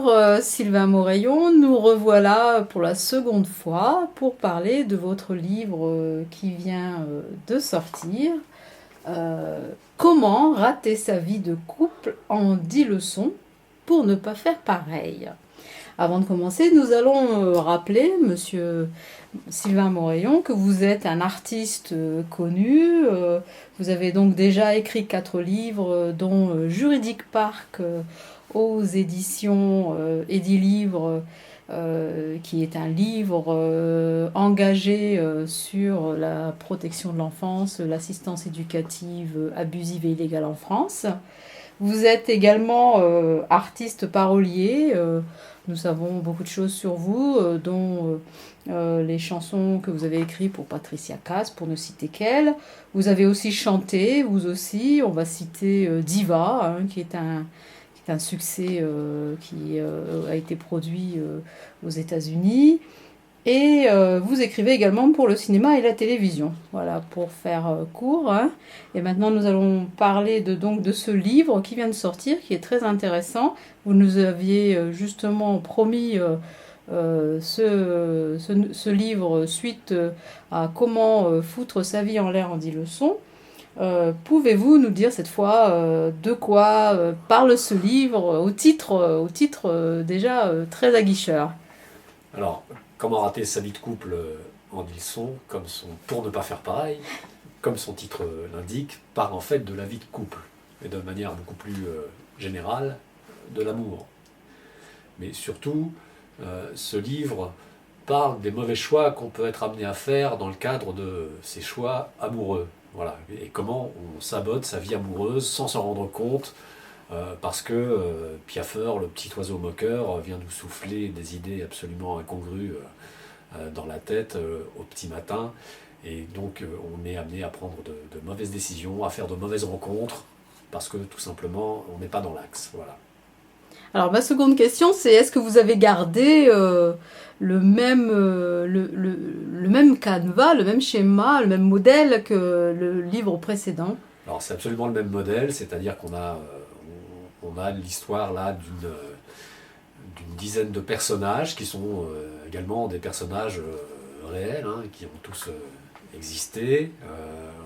Alors, Sylvain Morayon, nous revoilà pour la seconde fois pour parler de votre livre qui vient de sortir. Euh, Comment rater sa vie de couple en 10 leçons pour ne pas faire pareil. Avant de commencer, nous allons rappeler, monsieur Sylvain Morayon, que vous êtes un artiste connu. Vous avez donc déjà écrit 4 livres, dont Juridique Park aux éditions Édilivre, qui est un livre engagé sur la protection de l'enfance, l'assistance éducative abusive et illégale en France. Vous êtes également artiste parolier. Nous savons beaucoup de choses sur vous, dont les chansons que vous avez écrites pour Patricia Cass, pour ne citer qu'elle. Vous avez aussi chanté, vous aussi. On va citer Diva, qui est un succès qui a été produit aux États-Unis. Et vous écrivez également pour le cinéma et la télévision. Voilà, pour faire court. Hein. Et maintenant, nous allons parler donc de ce livre qui vient de sortir, qui est très intéressant. Vous nous aviez justement promis ce livre suite à Comment foutre sa vie en l'air en 10 leçons. Pouvez-vous nous dire cette fois de quoi parle ce livre au titre déjà très aguicheur? Alors, comment rater sa vie de couple en 10 leçons, pour ne pas faire pareil, comme son titre l'indique, part en fait de la vie de couple, et de manière beaucoup plus générale, de l'amour. Mais surtout, ce livre parle des mauvais choix qu'on peut être amené à faire dans le cadre de ces choix amoureux. Voilà. Et comment on sabote sa vie amoureuse sans s'en rendre compte, parce que Piaffer, le petit oiseau moqueur, vient nous souffler des idées absolument incongrues dans la tête au petit matin. Et donc on est amené à prendre de mauvaises décisions, à faire de mauvaises rencontres, parce que tout simplement on n'est pas dans l'axe. Voilà. Alors ma seconde question, c'est est-ce que vous avez gardé le même canevas, le même schéma, le même modèle que le livre précédent? Alors c'est absolument le même modèle, c'est-à-dire on a l'histoire là d'une dizaine de personnages qui sont également des personnages réels, hein, qui ont tous existé.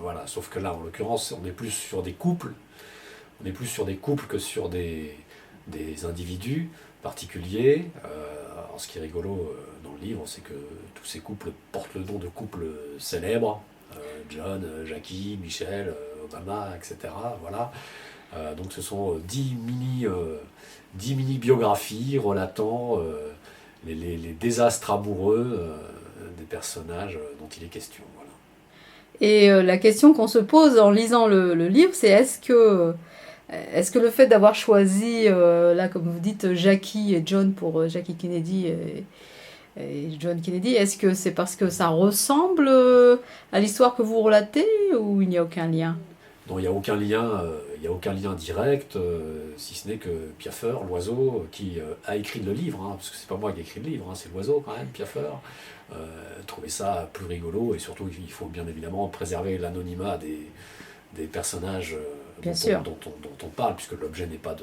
Voilà. Sauf que là, en l'occurrence, on est plus sur des couples. On est plus sur des couples que sur des individus particuliers. Alors, ce qui est rigolo dans le livre, c'est que tous ces couples portent le nom de couples célèbres. John, Jackie, Michelle, Obama, etc. Voilà. Donc ce sont 10 mini-biographies relatant les désastres amoureux des personnages dont il est question. Voilà. Et la question qu'on se pose en lisant le livre, c'est est-ce que le fait d'avoir choisi, là comme vous dites, Jackie et John pour Jackie Kennedy et John Kennedy, est-ce que c'est parce que ça ressemble à l'histoire que vous relatez ou il n'y a aucun lien? Non, il n'y a aucun lien direct, si ce n'est que Piaffer, l'oiseau, qui a écrit le livre, hein, parce que c'est pas moi qui ai écrit le livre, hein, c'est l'oiseau quand même, Piaffer, trouvait ça plus rigolo, et surtout il faut bien évidemment préserver l'anonymat des personnages Bien sûr. dont on parle, puisque l'objet n'est pas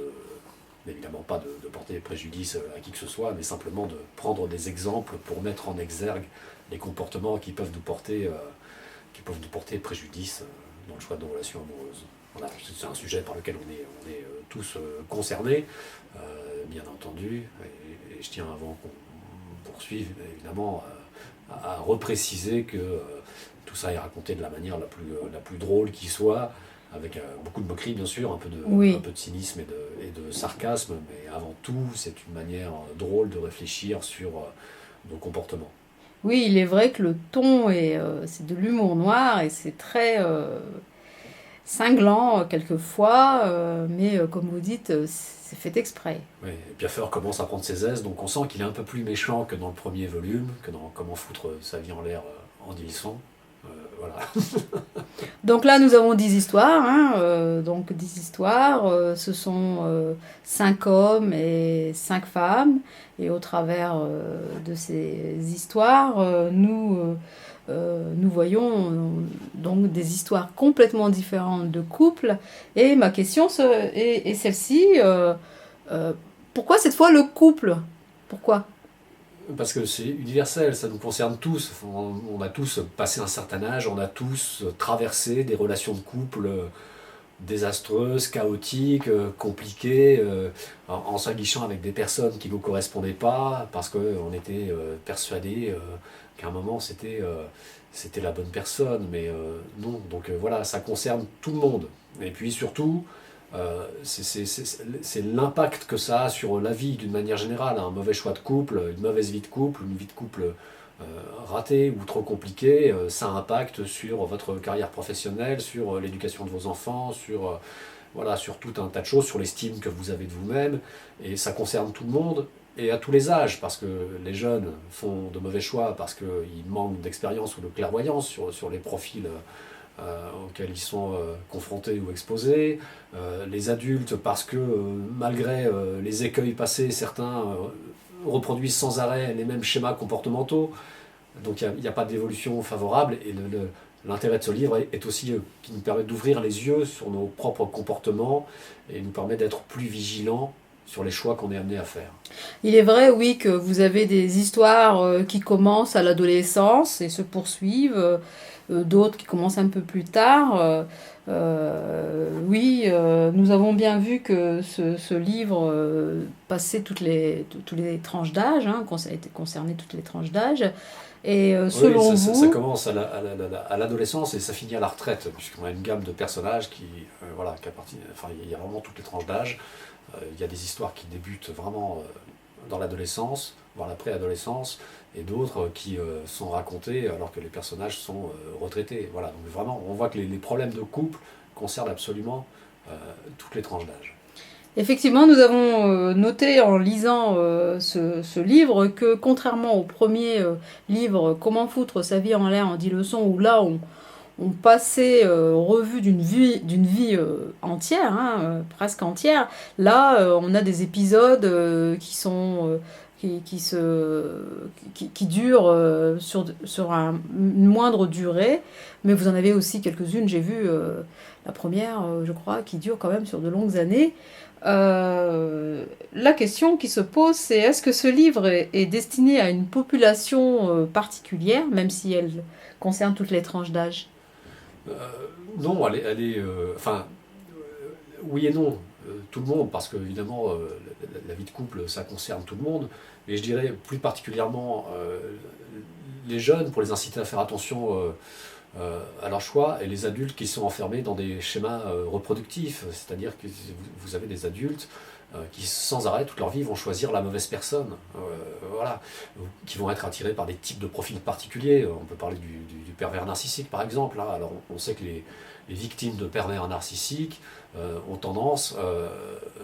évidemment pas de porter préjudice à qui que ce soit, mais simplement de prendre des exemples pour mettre en exergue les comportements qui peuvent nous porter préjudice dans le choix de nos relations amoureuses. Voilà, c'est un sujet par lequel on est tous concernés, bien entendu, et je tiens, avant qu'on poursuive, évidemment, à repréciser que tout ça est raconté de la manière la plus drôle qui soit, avec beaucoup de moquerie bien sûr, un peu Oui. de cynisme et de sarcasme, mais avant tout c'est une manière drôle de réfléchir sur nos comportements. Oui, il est vrai que le ton c'est de l'humour noir et c'est très cinglant quelquefois, mais comme vous dites, c'est fait exprès. Oui, et Piaffer commence à prendre ses aises, donc on sent qu'il est un peu plus méchant que dans le premier volume, que dans Comment foutre sa vie en l'air en 10 leçons. Voilà. Donc là, nous avons 10 histoires. Hein, donc 10 histoires, ce sont 5 hommes et 5 femmes. Et au travers de ces histoires, nous voyons donc des histoires complètement différentes de couples. Et ma question est celle-ci. Euh, pourquoi cette fois le couple? Pourquoi? Parce que c'est universel, ça nous concerne tous. On a tous passé un certain âge, on a tous traversé des relations de couple désastreuses, chaotiques, compliquées, en s'aguichant avec des personnes qui ne nous correspondaient pas, parce qu'on était persuadé qu'à un moment c'était la bonne personne, mais non. Donc voilà, ça concerne tout le monde. Et puis surtout, c'est l'impact que ça a sur la vie d'une manière générale. Un mauvais choix de couple, une mauvaise vie de couple, une vie de couple ratée ou trop compliquée, ça impacte sur votre carrière professionnelle, sur l'éducation de vos enfants, voilà, sur tout un tas de choses, sur l'estime que vous avez de vous-même. Et ça concerne tout le monde et à tous les âges, parce que les jeunes font de mauvais choix, parce qu'ils manquent d'expérience ou de clairvoyance sur les profils auxquels ils sont confrontés ou exposés, les adultes parce que malgré les écueils passés, certains reproduisent sans arrêt les mêmes schémas comportementaux, donc il n'y a pas d'évolution favorable, et l'intérêt de ce livre est aussi qui nous permet d'ouvrir les yeux sur nos propres comportements et nous permet d'être plus vigilants sur les choix qu'on est amené à faire. Il est vrai, oui, que vous avez des histoires qui commencent à l'adolescence et se poursuivent, d'autres qui commencent un peu plus tard. Oui, nous avons bien vu que ce livre passait toutes les tranches d'âge, hein, concernait toutes les tranches d'âge. Et selon oui, vous... ça commence à l'adolescence et ça finit à la retraite, puisqu'on a une gamme de personnages qui, voilà, enfin, il y a vraiment toutes les tranches d'âge. Il y a des histoires qui débutent vraiment dans l'adolescence, voire la préadolescence, et d'autres qui sont racontées alors que les personnages sont retraités. Voilà, donc vraiment, on voit que les problèmes de couple concernent absolument toutes les tranches d'âge. Effectivement, nous avons noté en lisant ce livre que contrairement au premier livre Comment foutre sa vie en l'air en 10 leçons, où là on passait revue d'une vie entière, hein, presque entière, là on a des épisodes qui durent sur une moindre durée, mais vous en avez aussi quelques-unes, j'ai vu la première, je crois, qui dure quand même sur de longues années. La question qui se pose, c'est est-ce que ce livre est destiné à une population particulière, même si elle concerne toutes les tranches d'âge? Non, enfin, oui et non, tout le monde, parce que évidemment, la vie de couple, ça concerne tout le monde, mais je dirais plus particulièrement les jeunes, pour les inciter à faire attention à leur choix, et les adultes qui sont enfermés dans des schémas reproductifs, c'est-à-dire que vous avez des adultes qui sans arrêt toute leur vie vont choisir la mauvaise personne, voilà, qui vont être attirés par des types de profils particuliers. On peut parler du pervers narcissique par exemple, hein. Alors on sait que les victimes de pervers narcissiques ont tendance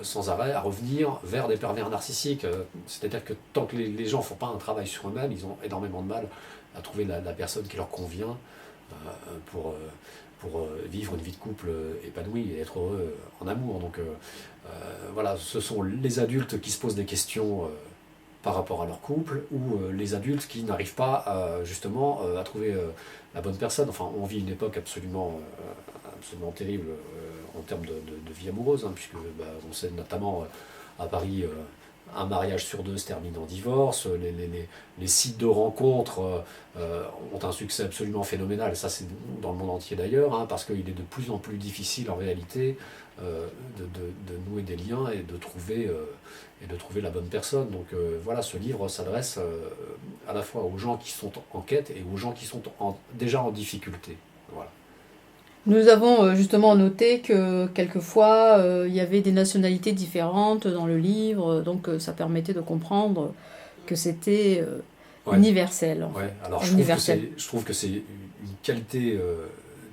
sans arrêt à revenir vers des pervers narcissiques, c'est-à-dire que tant que les gens ne font pas un travail sur eux-mêmes, ils ont énormément de mal à trouver la personne qui leur convient pour vivre une vie de couple épanouie et être heureux en amour. Donc voilà, ce sont les adultes qui se posent des questions par rapport à leur couple, ou les adultes qui n'arrivent pas justement à trouver la bonne personne. Enfin, on vit une époque absolument terrible en termes de vie amoureuse, hein, puisque on sait notamment à Paris, un mariage sur deux se termine en divorce, les sites de rencontres ont un succès absolument phénoménal, et ça c'est dans le monde entier d'ailleurs, hein, parce qu'il est de plus en plus difficile en réalité de nouer des liens et de trouver la bonne personne. Donc voilà, ce livre s'adresse à la fois aux gens qui sont en quête et aux gens qui sont déjà en difficulté. Voilà. Nous avons justement noté que quelquefois il y avait des nationalités différentes dans le livre, donc ça permettait de comprendre que c'était Ouais. universel. Ouais. Alors universel. je trouve que c'est une qualité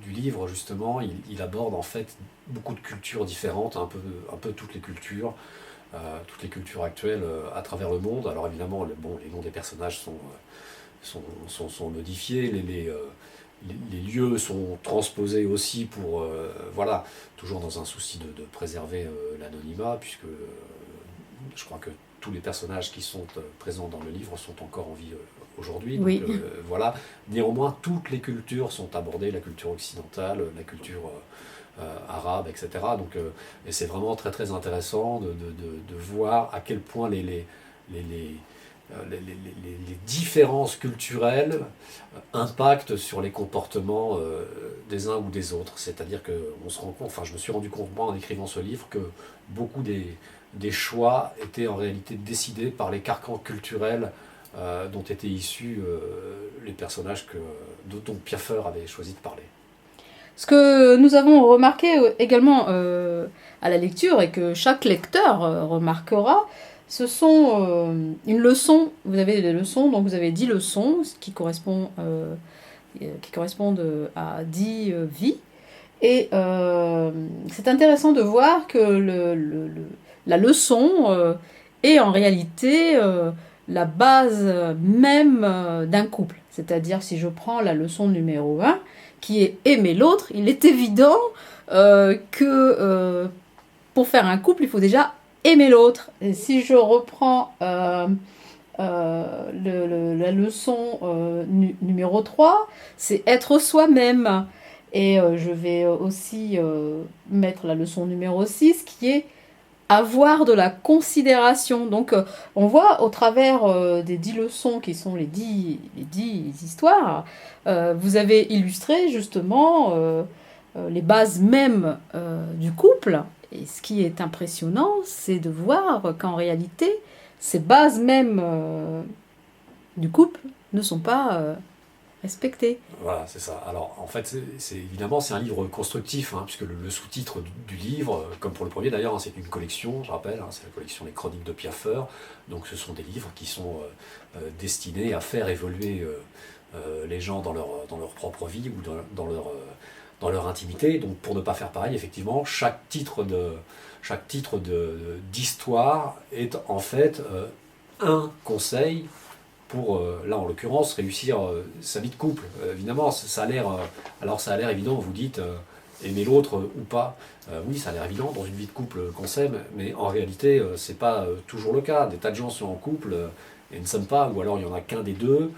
du livre, justement. Il aborde en fait beaucoup de cultures différentes, un peu toutes les cultures actuelles à travers le monde. Alors évidemment, les noms des personnages sont modifiés, les lieux sont transposés aussi pour, voilà, toujours dans un souci de préserver l'anonymat, puisque je crois que tous les personnages qui sont présents dans le livre sont encore en vie aujourd'hui. Oui. Donc voilà. Néanmoins, toutes les cultures sont abordées, la culture occidentale, la culture arabe, etc. Donc, et c'est vraiment très très intéressant de voir à quel point les différences culturelles impactent sur les comportements des uns ou des autres. C'est-à-dire que on se rend compte, enfin je me suis rendu compte moi en écrivant ce livre que beaucoup des choix étaient en réalité décidés par les carcans culturels dont étaient issus les personnages dont Piaffer avait choisi de parler. Ce que nous avons remarqué également à la lecture et que chaque lecteur remarquera, ce sont une leçon. Vous avez des leçons, donc vous avez 10 leçons qui correspondent à 10 vies. Et c'est intéressant de voir que la leçon est en réalité la base même d'un couple. C'est-à-dire, si je prends la leçon numéro 1, qui est aimer l'autre, il est évident que pour faire un couple, il faut déjà aimer l'autre. Et si je reprends la leçon numéro 3, c'est être soi-même. Et je vais aussi mettre la leçon numéro 6, qui est avoir de la considération. Donc on voit au travers des 10 leçons qui sont les 10 histoires, vous avez illustré justement les bases mêmes du couple. Et ce qui est impressionnant, c'est de voir qu'en réalité, ces bases mêmes du couple ne sont pas respectées. Voilà, c'est ça. Alors, en fait, évidemment, c'est un livre constructif, puisque le sous-titre du livre, comme pour le premier d'ailleurs, c'est une collection, je rappelle, c'est la collection Les Chroniques de Piaffer. Donc, ce sont des livres qui sont destinés à faire évoluer les gens dans leur propre vie ou dans leur intimité. Donc, pour ne pas faire pareil, effectivement, chaque titre d'histoire est en fait un conseil pour, là en l'occurrence, réussir sa vie de couple. Évidemment, ça a l'air évident, vous dites aimer l'autre ou pas. Oui, ça a l'air évident dans une vie de couple qu'on s'aime, mais en réalité, c'est pas toujours le cas. Des tas de gens sont en couple et ne s'aiment pas, ou alors il y en a qu'un des deux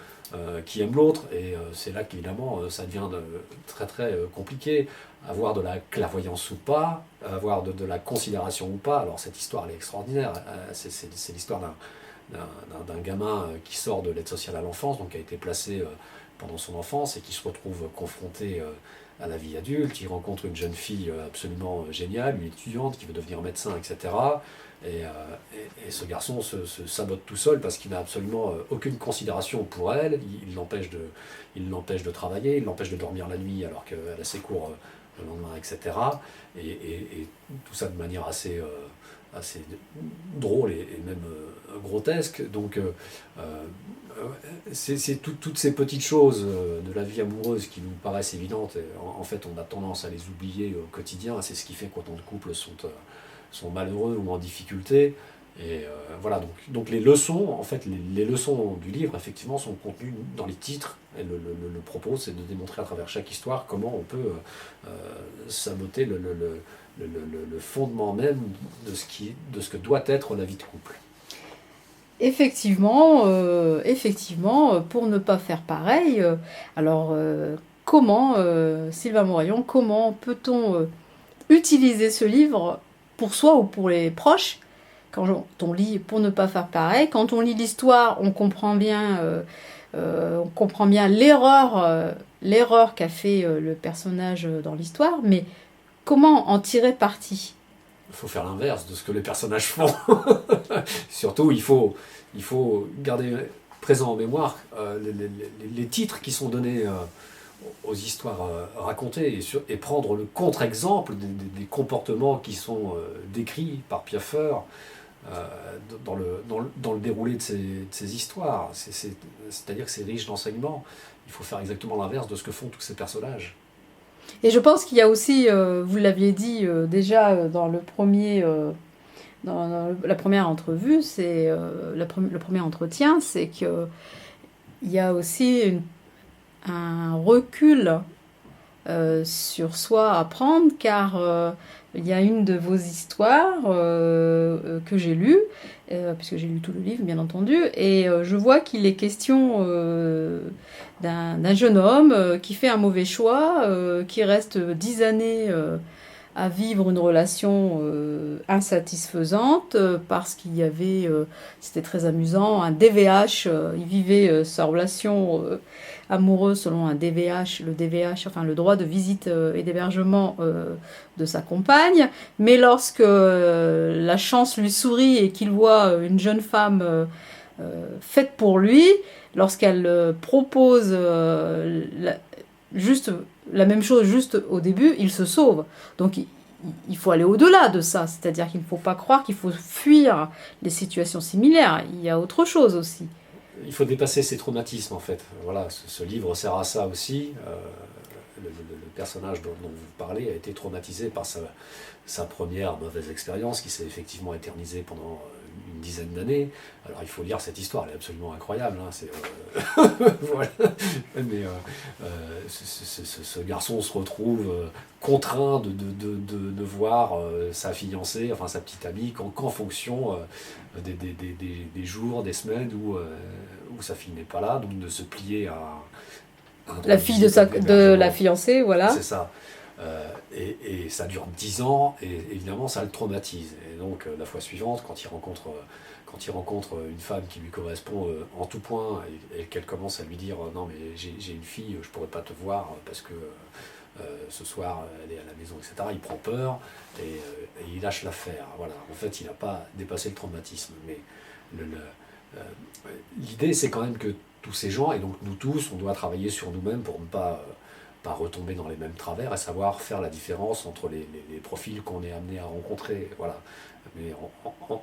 qui aime l'autre, et c'est là qu'évidemment ça devient très très compliqué. Avoir de la clairvoyance ou pas, avoir de la considération ou pas. Alors cette histoire elle est extraordinaire, c'est l'histoire d'un gamin qui sort de l'aide sociale à l'enfance, donc qui a été placé pendant son enfance et qui se retrouve confronté à la vie adulte. Il rencontre une jeune fille absolument géniale, une étudiante qui veut devenir médecin, etc. Et ce garçon se sabote tout seul parce qu'il n'a absolument aucune considération pour elle. Il l'empêche de travailler, il l'empêche de dormir la nuit alors qu'elle a ses cours le lendemain, etc. Et tout ça de manière assez drôle et même grotesque. Donc c'est toutes ces petites choses de la vie amoureuse qui nous paraissent évidentes. Et en fait, on a tendance à les oublier au quotidien. C'est ce qui fait qu'autant de couples sont malheureux ou en difficulté. Et voilà, donc les leçons, en fait, les leçons du livre, effectivement, sont contenues dans les titres. Et le propos, c'est de démontrer à travers chaque histoire comment on peut saboter le fondement même de ce que doit être la vie de couple. Effectivement, pour ne pas faire pareil, comment, Sylvain Moraillon, comment peut-on utiliser ce livre pour soi ou pour les proches quand on lit pour ne pas faire pareil? Quand on lit l'histoire, on comprend bien l'erreur qu'a fait le personnage dans l'histoire, mais comment en tirer parti? Il faut faire l'inverse de ce que les personnages font. Surtout, il faut garder présent en mémoire les titres qui sont donnés aux histoires racontées et prendre le contre-exemple des comportements qui sont décrits par Piaffer dans le déroulé de ces histoires. C'est-à-dire que c'est riche d'enseignements. Il faut faire exactement l'inverse de ce que font tous ces personnages. Et je pense qu'il y a aussi, vous l'aviez dit déjà dans la première entrevue, le premier entretien, c'est qu'il y a aussi un recul sur soi à prendre, car il y a une de vos histoires que j'ai lue, puisque j'ai lu tout le livre, bien entendu, et je vois qu'il est question d'un jeune homme qui fait un mauvais choix, qui reste 10 années à vivre une relation insatisfaisante parce qu'il y avait, c'était très amusant, un DVH, il vivait sa relation amoureuse selon un DVH, le DVH, enfin le droit de visite et d'hébergement de sa compagne, mais lorsque la chance lui sourit et qu'il voit une jeune femme faite pour lui, lorsqu'elle propose juste la même chose juste au début, il se sauve. Donc il faut aller au-delà de ça, c'est-à-dire qu'il ne faut pas croire qu'il faut fuir les situations similaires, il y a autre chose aussi. Il faut dépasser ces traumatismes en fait. Voilà, ce livre sert à ça aussi. Le personnage dont vous parlez a été traumatisé par sa première mauvaise expérience qui s'est effectivement éternisée pendant une dizaine d'années. Alors il faut lire cette histoire, elle est absolument incroyable. Hein, voilà. Mais ce garçon se retrouve contraint de voir sa fiancée, enfin sa petite amie, qu'en fonction des jours, des semaines où sa fille n'est pas là, donc de se plier à la fille de la fiancée, voilà. C'est ça. Et ça dure 10 ans, et évidemment ça le traumatise. Et donc la fois suivante, quand il rencontre une femme qui lui correspond en tout point, et qu'elle commence à lui dire non mais j'ai une fille, je pourrais pas te voir parce que ce soir elle est à la maison, etc. Il prend peur et il lâche l'affaire. Voilà. En fait, il n'a pas dépassé le traumatisme. Mais l'idée, c'est quand même que tous ces gens, et donc nous tous, on doit travailler sur nous-mêmes pour ne pas retomber dans les mêmes travers et savoir faire la différence entre les profils qu'on est amené à rencontrer. Voilà. Mais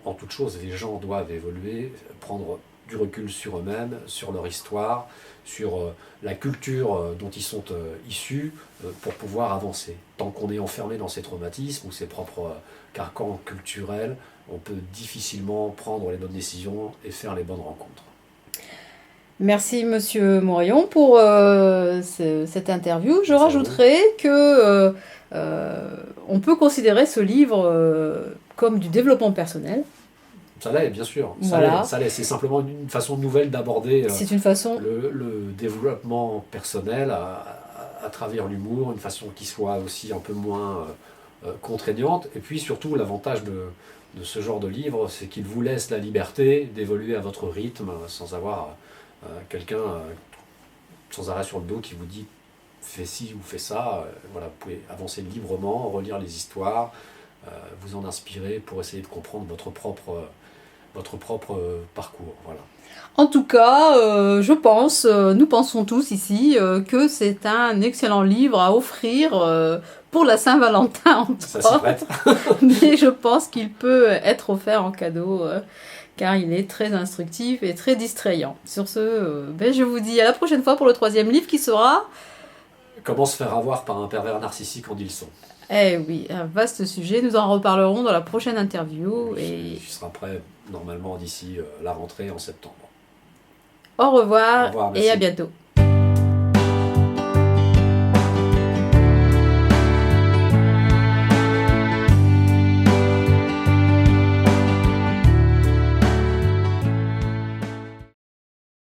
en toute chose, les gens doivent évoluer, prendre du recul sur eux-mêmes, sur leur histoire, sur la culture dont ils sont issus, pour pouvoir avancer. Tant qu'on est enfermé dans ces traumatismes ou ses propres carcans culturels, on peut difficilement prendre les bonnes décisions et faire les bonnes rencontres. Merci Monsieur Morillon pour cette interview. Je rajouterai que on peut considérer ce livre comme du développement personnel. Ça l'est, bien sûr. Voilà. Ça l'est. C'est simplement une façon nouvelle d'aborder le développement personnel à travers l'humour, une façon qui soit aussi un peu moins contraignante. Et puis surtout, l'avantage de ce genre de livre, c'est qu'il vous laisse la liberté d'évoluer à votre rythme sans avoir quelqu'un sans arrêt sur le dos qui vous dit fais ci ou fais ça. Voilà, vous pouvez avancer librement, relire les histoires, vous en inspirer pour essayer de comprendre votre propre parcours. Voilà. En tout cas, nous pensons tous ici que c'est un excellent livre à offrir pour la Saint-Valentin. Ça s'y prête. Mais je pense qu'il peut être offert en cadeau car il est très instructif et très distrayant. Sur ce, je vous dis à la prochaine fois pour le 3e livre qui sera... Comment se faire avoir par un pervers narcissique en Ilson. Eh oui, un vaste sujet. Nous en reparlerons dans la prochaine interview. Il sera prêt normalement d'ici la rentrée en septembre. Au revoir et à bientôt.